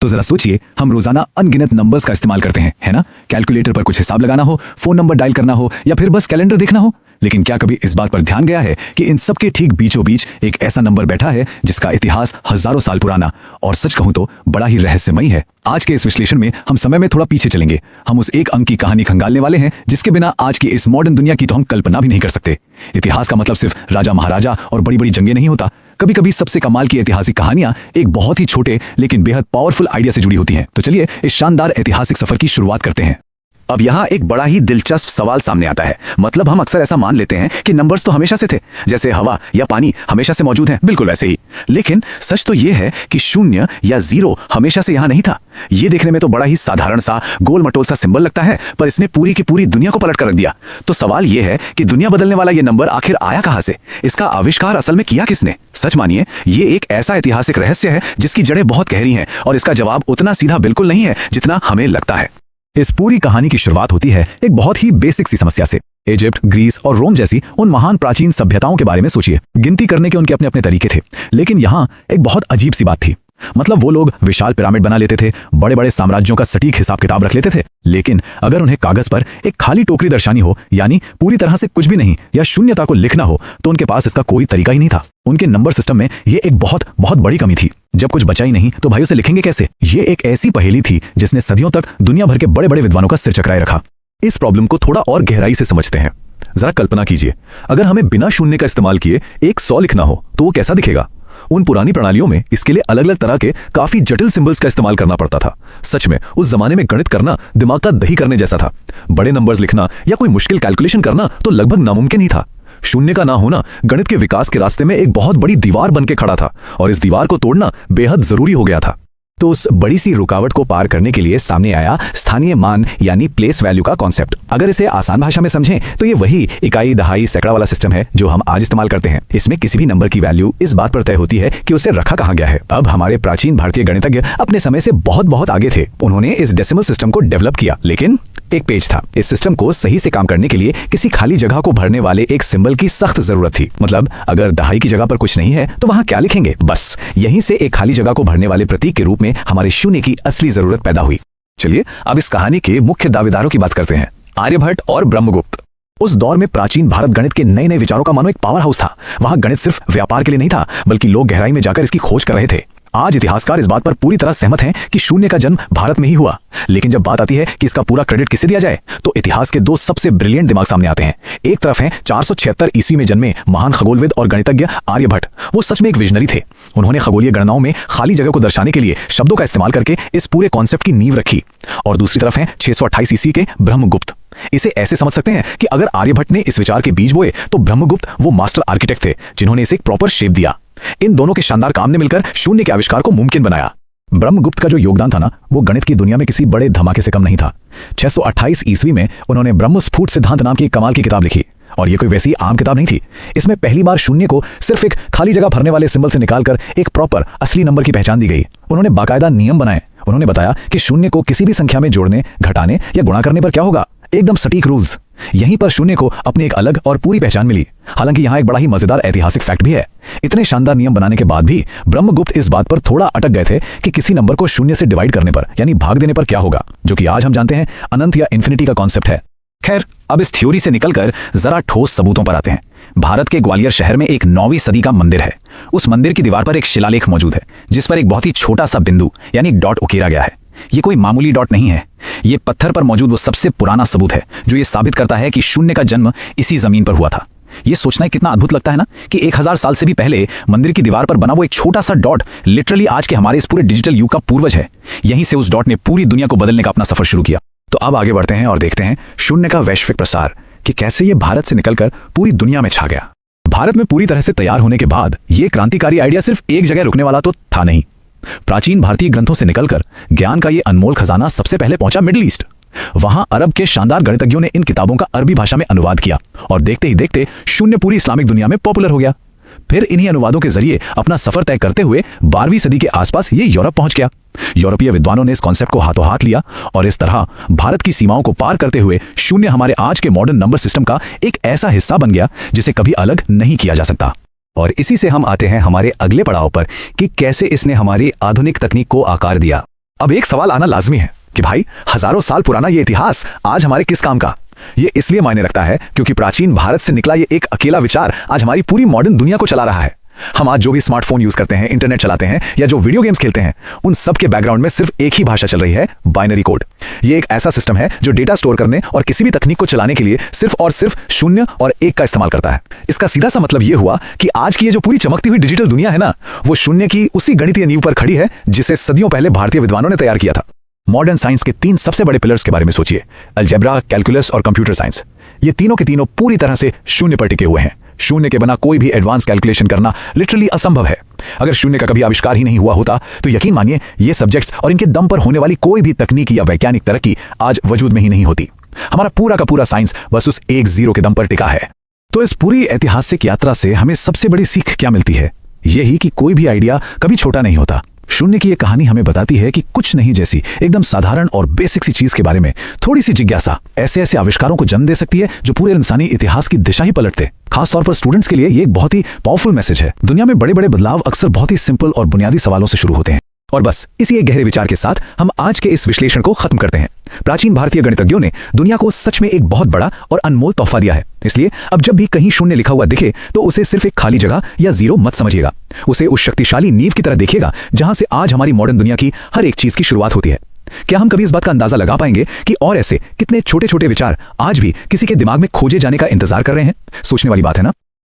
तो जरा सोचिए, हम रोजाना अनगिनत नंबर्स का इस्तेमाल करते हैं, है ना? कैलकुलेटर पर कुछ हिसाब लगाना हो, फोन नंबर डायल करना हो या फिर बस कैलेंडर देखना हो। लेकिन क्या कभी इस बात पर ध्यान गया है कि इन सब के ठीक बीचों बीच एक ऐसा नंबर बैठा है जिसका इतिहास हजारों साल पुराना और सच कहूं तो बड़ा ही रहस्यमयी है। आज के इस विश्लेषण में हम समय में थोड़ा पीछे चलेंगे। हम उस एक अंक की कहानी खंगालने वाले हैं जिसके बिना आज की इस मॉडर्न दुनिया की तो हम कल्पना भी नहीं कर सकते। इतिहास का मतलब सिर्फ राजा महाराजा और बड़ी बड़ी जंगें नहीं होता। कभी कभी सबसे कमाल की ऐतिहासिक कहानियां एक बहुत ही छोटे लेकिन बेहद पावरफुल आइडिया से जुड़ी होती हैं। तो चलिए इस शानदार ऐतिहासिक सफर की शुरुआत करते हैं। अब यहाँ एक बड़ा ही दिलचस्प सवाल सामने आता है। मतलब हम अक्सर ऐसा मान लेते हैं कि नंबर्स तो हमेशा से थे, जैसे हवा या पानी हमेशा से मौजूद हैं, बिल्कुल वैसे ही। लेकिन सच तो ये है कि 0 या 0 हमेशा से यहाँ नहीं था। ये देखने में तो बड़ा ही साधारण सा गोल मटोल सा सिंबल लगता है, पर इसने पूरी की पूरी दुनिया को पलट कर रख दिया। तो सवाल ये है कि दुनिया बदलने वाला ये नंबर आखिर आया कहाँ से? इसका आविष्कार असल में किया किसने? सच मानिए, ये एक ऐसा ऐतिहासिक रहस्य है जिसकी जड़ें बहुत गहरी हैं और इसका जवाब उतना सीधा बिल्कुल नहीं है जितना हमें लगता है। इस पूरी कहानी की शुरुआत होती है एक बहुत ही बेसिक सी समस्या से। इजिप्ट, ग्रीस और रोम जैसी उन महान प्राचीन सभ्यताओं के बारे में सोचिए। गिनती करने के उनके अपने अपने तरीके थे, लेकिन यहाँ एक बहुत अजीब सी बात थी। मतलब वो लोग विशाल पिरामिड बना लेते थे, बड़े बड़े साम्राज्यों का सटीक हिसाब किताब रख लेते थे, लेकिन अगर उन्हें कागज पर एक खाली टोकरी दर्शानी हो, यानी पूरी तरह से कुछ भी नहीं या शून्यता को लिखना हो, तो उनके पास इसका कोई तरीका ही नहीं था। उनके नंबर सिस्टम में ये एक बहुत बहुत बड़ी कमी थी। जब कुछ बचा ही नहीं तो भाई उसे लिखेंगे कैसे? ये एक ऐसी पहेली थी जिसने सदियों तक दुनिया भर के बड़े बड़े विद्वानों का सिर चकराए रखा। इस प्रॉब्लम को थोड़ा और गहराई से समझते हैं। जरा कल्पना कीजिए, अगर हमें बिना शून्य का इस्तेमाल किए एक 100 लिखना हो तो वो कैसा दिखेगा? उन पुरानी प्रणालियों में इसके लिए अलग अलग तरह के काफी जटिल सिंबल्स का इस्तेमाल करना पड़ता था। सच में उस जमाने में गणित करना दिमाग का दही करने जैसा था। बड़े नंबर्स लिखना या कोई मुश्किल कैलकुलेशन करना तो लगभग नामुमकिन ही था। शून्य का ना होना गणित के विकास के रास्ते में एक बहुत बड़ी दीवार बनके खड़ा था और इस दीवार को तोड़ना बेहद जरूरी हो गया था। तो उस बड़ी सी रुकावट को पार करने के लिए सामने आया स्थानीय मान यानी प्लेस वैल्यू का कॉन्सेप्ट। अगर इसे आसान भाषा में समझें तो ये वही इकाई, दहाई, सैकड़ा वाला सिस्टम है जो हम आज इस्तेमाल करते हैं। इसमें किसी भी नंबर की वैल्यू इस बात पर तय होती है कि उसे रखा कहाँ गया है। अब हमारे प्राचीन भारतीय गणितज्ञ अपने समय से बहुत बहुत आगे थे। उन्होंने इस डेसिमल सिस्टम को डेवलप किया, लेकिन एक पेच था। इस सिस्टम को सही से काम करने के लिए किसी खाली जगह को भरने वाले एक सिंबल की सख्त जरूरत थी। मतलब अगर दहाई की जगह पर कुछ नहीं है तो वहां क्या लिखेंगे? बस यहीं से एक खाली जगह को भरने वाले प्रतीक के रूप में हमारे शून्य की असली जरूरत पैदा हुई। चलिए अब इस कहानी के मुख्य दावेदारों की बात करते हैं, आर्यभट्ट और ब्रह्मगुप्त। उस दौर में प्राचीन भारत गणित के नए नए विचारों का मानो एक पावर हाउस था। वहां गणित सिर्फ व्यापार के लिए नहीं था, बल्कि लोग गहराई में जाकर इसकी खोज कर रहे थे। आज इतिहासकार इस बात पर पूरी तरह सहमत हैं कि शून्य का जन्म भारत में ही हुआ। लेकिन जब बात आती है कि इसका पूरा क्रेडिट किसे दिया जाए, तो इतिहास के दो सबसे ब्रिलियंट दिमाग सामने आते हैं। एक तरफ हैं 476 ईस्वी में जन्मे महान खगोलविद और गणितज्ञ आर्यभट्ट। वो सच में एक विजनरी थे। उन्होंने खगोलीय गणनाओं में खाली जगह को दर्शाने के लिए शब्दों का इस्तेमाल करके इस पूरे कॉन्सेप्ट की नींव रखी। और दूसरी तरफ हैं 628 ईस्वी के ब्रह्मगुप्त। इसे ऐसे समझ सकते हैं कि अगर आर्यभट्ट ने इस विचार के बीज बोए तो ब्रह्मगुप्त वो मास्टर आर्किटेक्ट थे जिन्होंने इसे एक प्रॉपर शेप दिया। इन दोनों के शानदार काम ने मिलकर शून्य के आविष्कार को मुमकिन बनाया। ब्रह्मगुप्त का जो योगदान था ना, वो गणित की दुनिया में किसी बड़े धमाके से कम नहीं था। 628 ईस्वी में उन्होंने ब्रह्मस्फुट सिद्धांत नाम की एक कमाल की किताब लिखी। और ये कोई वैसी आम किताब नहीं थी। इसमें पहली बार शून्य को सिर्फ एक खाली जगह भरने वाले सिंबल से निकालकर एक प्रॉपर असली नंबर की पहचान दी गई। उन्होंने बाकायदा नियम बनाए। उन्होंने बताया कि शून्य को किसी भी संख्या में जोड़ने, घटाने या गुणा करने पर क्या होगा। एकदम सटीक रूल्स। यहीं पर शून्य को अपनी एक अलग और पूरी पहचान मिली। हालांकि यहाँ एक बड़ा ही मजेदार ऐतिहासिक फैक्ट भी है। इतने शानदार नियम बनाने के बाद भी ब्रह्मगुप्त इस बात पर थोड़ा अटक गए थे कि किसी नंबर को शून्य से डिवाइड करने पर यानी भाग देने पर क्या होगा, जो कि आज हम जानते हैं अनंत या इन्फिनिटी का कॉन्सेप्ट है। खैर, अब इस थ्योरी से निकलकर जरा ठोस सबूतों पर आते हैं। भारत के ग्वालियर शहर में एक 9वीं सदी का मंदिर है। उस मंदिर की दीवार पर एक शिलालेख मौजूद है जिस पर एक बहुत ही छोटा सा बिंदु यानी डॉट उकेरा गया है। ये कोई मामूली डॉट नहीं है। ये पत्थर पर मौजूद वो सबसे पुराना सबूत है जो ये साबित करता है कि शून्य का जन्म इसी जमीन पर हुआ था। ये सोचना कितना अद्भुत लगता है ना कि 1000 साल से भी पहले मंदिर की दीवार पर बना वो एक छोटा सा डॉट लिटरली आज के हमारे इस पूरे डिजिटल युग का पूर्वज है। यहीं से उस डॉट ने पूरी दुनिया को बदलने का अपना सफर शुरू किया। तो अब आगे बढ़ते हैं और देखते हैं शून्य का वैश्विक प्रसार, कि कैसे ये भारत से निकलकर पूरी दुनिया में छा गया। भारत में पूरी तरह से तैयार होने के बाद ये क्रांतिकारी आइडिया सिर्फ एक जगह रुकने वाला तो था नहीं। प्राचीन भारतीय ग्रंथों से निकलकर ज्ञान का ये अनमोल खजाना सबसे पहले पहुंचा मिडिल ईस्ट। वहां अरब के शानदार गणितज्ञों ने इन किताबों का अरबी भाषा में अनुवाद किया और देखते ही देखते शून्य पूरी इस्लामिक दुनिया में पॉपुलर हो गया। फिर इन्हीं अनुवादों के जरिए अपना सफर तय करते हुए 12वीं सदी के आसपास ये यूरोप पहुंच गया। यूरोपीय विद्वानों ने इस कॉन्सेप्ट को हाथों हाथ लिया और इस तरह भारत की सीमाओं को पार करते हुए शून्य हमारे आज के मॉडर्न नंबर सिस्टम का एक ऐसा हिस्सा बन गया जिसे कभी अलग नहीं किया जा सकता। और इसी से हम आते हैं हमारे अगले पड़ाव पर कि कैसे इसने हमारी आधुनिक तकनीक को आकार दिया। अब एक सवाल आना लाजमी है कि भाई हजारों साल पुराना ये इतिहास आज हमारे किस काम का। ये इसलिए मायने रखता है क्योंकि प्राचीन भारत से निकला ये एक अकेला विचार आज हमारी पूरी मॉडर्न दुनिया को चला रहा है। हम आज जो भी स्मार्टफोन यूज करते हैं, इंटरनेट चलाते हैं या जो वीडियो गेम्स खेलते हैं, उन सब के बैकग्राउंड में सिर्फ एक ही भाषा चल रही है, बाइनरी कोड। ये एक ऐसा सिस्टम है जो डेटा स्टोर करने और किसी भी तकनीक को चलाने के लिए सिर्फ और सिर्फ 0 और 1 का इस्तेमाल करता है। इसका सीधा सा मतलब ये हुआ कि आज की ये जो पूरी चमकती हुई डिजिटल दुनिया है ना, वो 0 की उसी गणितीय नींव पर खड़ी है जिसे सदियों पहले भारतीय विद्वानों ने तैयार किया था। मॉडर्न साइंस के 3 सबसे बड़े पिलर्स के बारे में सोचिए, अलजेब्रा, कैलकुलस और कंप्यूटर साइंस। ये तीनों के तीनों पूरी तरह से 0 पर टिके हुए हैं। 0 के बिना कोई भी एडवांस कैलकुलेशन करना लिटरली असंभव है। अगर 0 का कभी आविष्कार ही नहीं हुआ होता तो यकीन मानिए ये सब्जेक्ट्स और इनके दम पर होने वाली कोई भी तकनीकी या वैज्ञानिक तरक्की आज वजूद में ही नहीं होती। हमारा पूरा का पूरा साइंस बस उस एक 0 के दम पर टिका है। तो इस पूरी ऐतिहासिक यात्रा से हमें सबसे बड़ी सीख क्या मिलती है? यही कि कोई भी आइडिया कभी छोटा नहीं होता। 0 की ये कहानी हमें बताती है कि कुछ नहीं जैसी एकदम साधारण और बेसिक सी चीज के बारे में थोड़ी सी जिज्ञासा ऐसे ऐसे आविष्कारों को जन्म दे सकती है जो पूरे इंसानी इतिहास की दिशा ही पलटते। खासतौर पर स्टूडेंट्स के लिए ये एक बहुत ही पावरफुल मैसेज है। दुनिया में बड़े बड़े बदलाव अक्सर बहुत ही सिंपल और बुनियादी सवालों से शुरू होते हैं। और बस इसी एक गहरे विचार के साथ हम आज के इस विश्लेषण को खत्म करते हैं। प्राचीन भारतीय गणितज्ञों ने दुनिया को सच में एक बहुत बड़ा और अनमोल तोहफा दिया है। इसलिए अब जब भी कहीं 0 लिखा हुआ दिखे तो उसे सिर्फ एक खाली जगह या 0 मत समझिएगा। उसे उस शक्तिशाली नींव की तरह देखिएगा जहां से आज हमारी मॉडर्न दुनिया की हर एक चीज की शुरुआत होती है। क्या हम कभी इस बात का अंदाजा लगा पाएंगे कि और ऐसे कितने छोटे छोटे विचार आज भी किसी के दिमाग में खोजे जाने का इंतजार कर रहे हैं? सोचने वाली बात है ना।